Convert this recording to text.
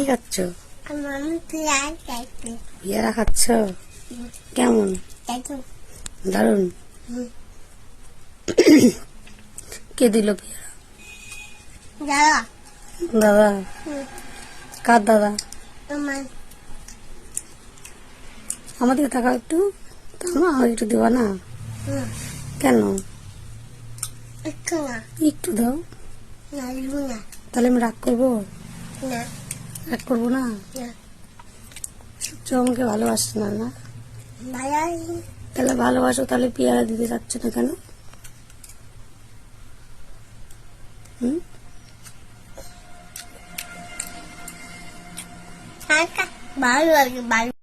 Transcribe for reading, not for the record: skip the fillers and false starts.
কি খাচ্ছ? আমি পেয়ারা খাচ্ছি। পেয়ারা খাচ্ছ? কেমন? দারুন। কে দিল পেয়ারা? দাদা। দাদা? কার দাদা? আমার। আমাদেরকে তাকাও একটু। আমার একটু দেওয়া না? কেন? একটু না। একটু দাও। না, দিব না। তাহলে আমি রাগ করবো? না। রাগ করবো না? না। সূর্য আমাকে ভালোবাসছে না, না? ভালো। তাহলে ভালোবাসো, তাহলে পেয়ারা দিতে চাচ্ছ না কেন? ভালো লাগে ভালো।